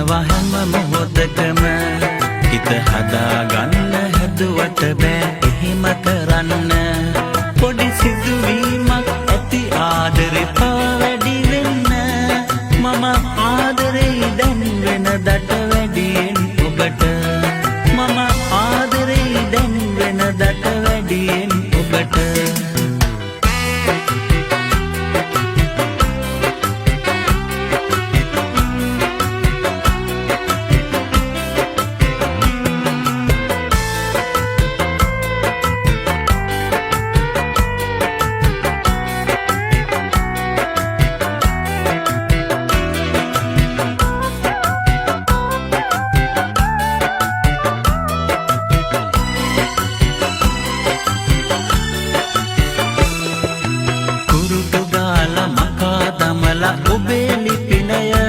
හැම මොහොතකම හිත හදාගන්න හැදුවට බෑ එහෙම කරන්න පොඩි සිදුවීමක් ඇති ආදරේ පාවැඩි වෙන්න මම ආදරේ දැන් වෙනදට වැඩියෙන් ඔබට මම ආදරේ දැන් වෙනදට වැඩියෙන් ඔබට ඔබේ ලිපිනය